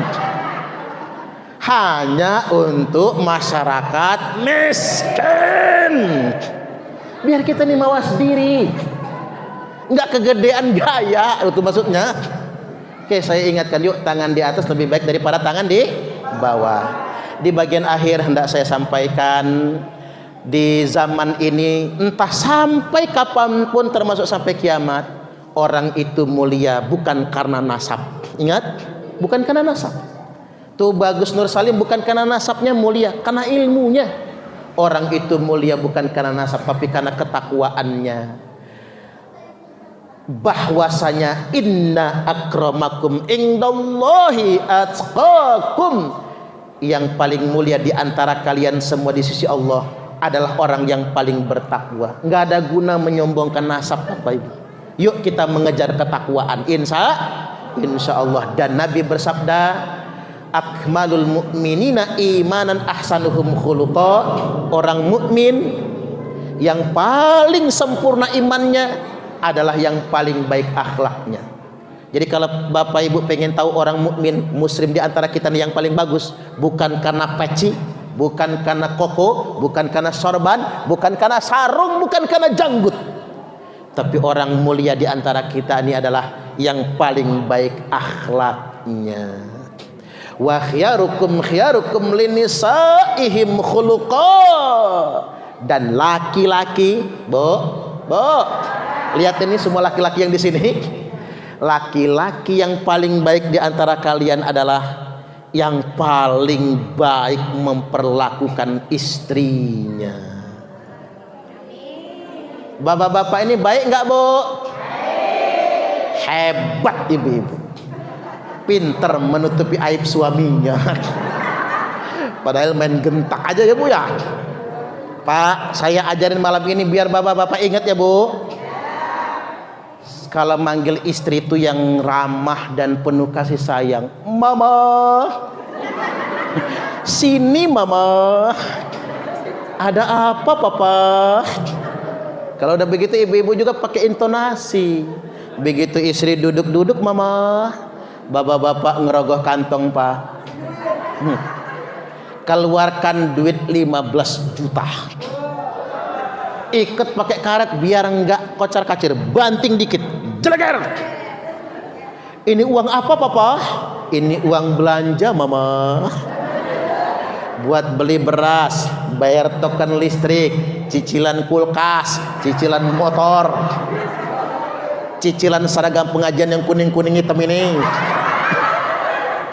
Hanya untuk masyarakat miskin. Biar kita nih mawas diri, nggak kegedean gaya itu maksudnya. Oke, saya ingatkan yuk, tangan di atas lebih baik daripada tangan di bawah. Di bagian akhir hendak saya sampaikan, di zaman ini entah sampai kapanpun termasuk sampai kiamat, orang itu mulia bukan karena nasab. Ingat, bukan karena nasab. Tuh Bagus Nur Salim bukan karena nasabnya mulia, karena ilmunya. Orang itu mulia bukan karena nasab, tapi karena ketakwaannya. Bahwasanya inna akramakum indallahi atqakum, yang paling mulia di antara kalian semua di sisi Allah adalah orang yang paling bertakwa. Nggak ada guna menyombongkan nasab Bapak Ibu. Yuk kita mengejar ketakwaan, insya Allah. Dan Nabi bersabda, akmalul mu'minina imanan ahsanuhum khuluqa. Orang mukmin yang paling sempurna imannya adalah yang paling baik akhlaknya. Jadi kalau Bapak Ibu pengen tahu orang mukmin muslim di antara kita nih yang paling bagus, bukan karena peci, bukan karena koko, bukan karena sorban, bukan karena sarung, bukan karena janggut, tapi orang mulia di antara kita ini adalah yang paling baik akhlaknya. Wa khiyarukum khiyarukum linisaihim khuluqa. Dan laki-laki, lihat ini semua laki-laki yang di sini. Laki-laki yang paling baik di antara kalian adalah yang paling baik memperlakukan istrinya. Bapak-bapak ini baik nggak Bu? Hebat ibu-ibu, pinter menutupi aib suaminya. Padahal main gentak aja ya Bu ya. Pak, saya ajarin malam ini biar bapak-bapak ingat ya Bu. Kalau manggil istri itu yang ramah dan penuh kasih sayang. Mama, sini Mama. Ada apa Papa? Kalau udah begitu ibu-ibu juga pakai intonasi. Begitu istri duduk-duduk Mama, bapak-bapak ngerogoh kantong Pak. keluarkan duit 15 juta. Ikat pakai karet biar enggak kocar kacir, banting dikit, jeleger. Ini uang apa papa? Ini uang belanja mama, buat beli beras, bayar token listrik, cicilan kulkas, cicilan motor, cicilan seragam pengajian yang kuning-kuning hitam ini.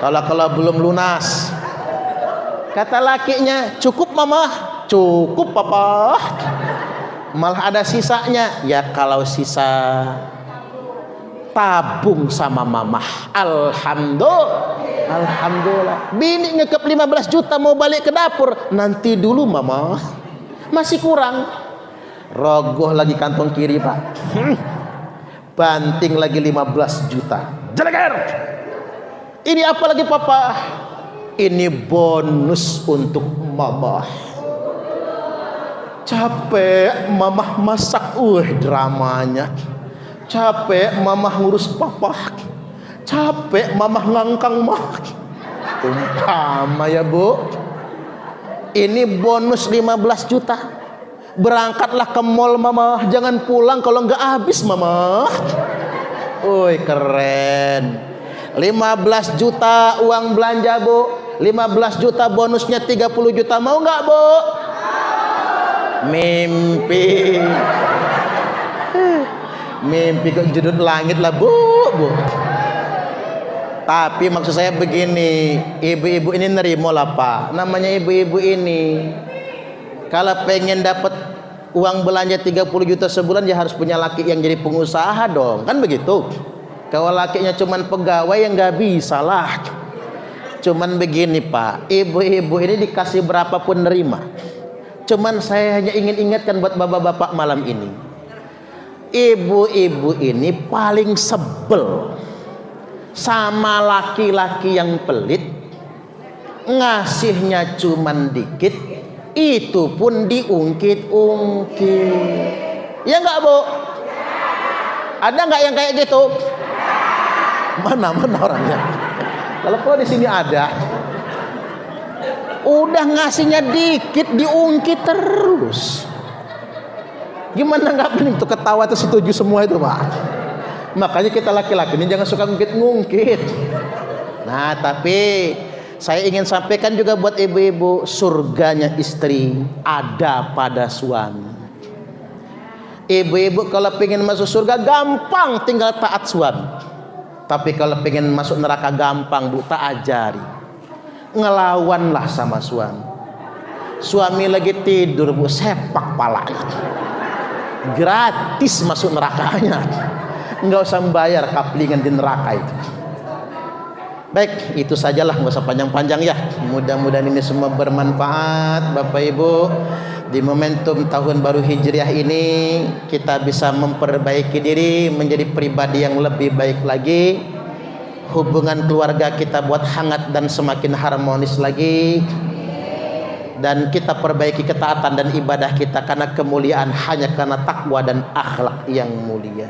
Kalau belum lunas. Kata lakinya, cukup mama, cukup papa. Malah ada sisanya. Ya kalau sisa tabung sama mama. Alhamdulillah. Bini ngekep 15 juta mau balik ke dapur. Nanti dulu mama, masih kurang. Rogoh lagi kantong kiri pak. Banting lagi 15 juta. Jeleger. Ini apa lagi papa? Ini bonus untuk mama. Capek mamah masak, dramanya. Capek mamah ngurus papa. Capek mamah ngangkang mah. Umpama ya bu. Ini bonus 15 juta. Berangkatlah ke mall mama. Jangan pulang kalau nggak habis mama. Keren. 15 juta uang belanja bu. 15 juta bonusnya 30 juta. Mau nggak bu? Mimpi kok judul langit lah bu. Tapi maksud saya begini, ibu-ibu ini nerimo lah pak. Namanya ibu-ibu ini kalau pengen dapat uang belanja 30 juta sebulan ya harus punya laki yang jadi pengusaha dong, kan begitu. Kalau lakinya cuman pegawai yang nggak bisa lah. Cuman begini pak, ibu-ibu ini dikasih berapapun nerima. Cuman saya hanya ingin ingatkan buat bapak-bapak malam ini, ibu-ibu ini paling sebel sama laki-laki yang pelit, ngasihnya cuman dikit, itu pun diungkit-ungkit. Ya enggak bu? Ada enggak yang kayak gitu? Mana orangnya? Kalau di sini ada. Udah ngasihnya dikit diungkit terus. Gimana nggak pening tuh ketawa tuh setuju semua itu pak. Makanya kita laki-laki ini jangan suka ngungkit-ngungkit. Nah tapi saya ingin sampaikan juga buat ibu-ibu, surganya istri ada pada suami. Ibu-ibu kalau pengen masuk surga gampang, tinggal taat suami. Tapi kalau pengen masuk neraka gampang bu, tak ajari. Ngelawanlah sama suami. Suami lagi tidur bu, sepak palanya. Gratis masuk nerakanya. Nggak usah membayar kaplingan di neraka itu. Baik, itu sajalah, nggak usah panjang-panjang ya. Mudah-mudahan ini semua bermanfaat Bapak Ibu. Di momentum tahun baru Hijriah ini kita bisa memperbaiki diri menjadi pribadi yang lebih baik lagi. Hubungan keluarga kita buat hangat dan semakin harmonis lagi. Dan kita perbaiki ketaatan dan ibadah kita, karena kemuliaan hanya karena takwa dan akhlak yang mulia.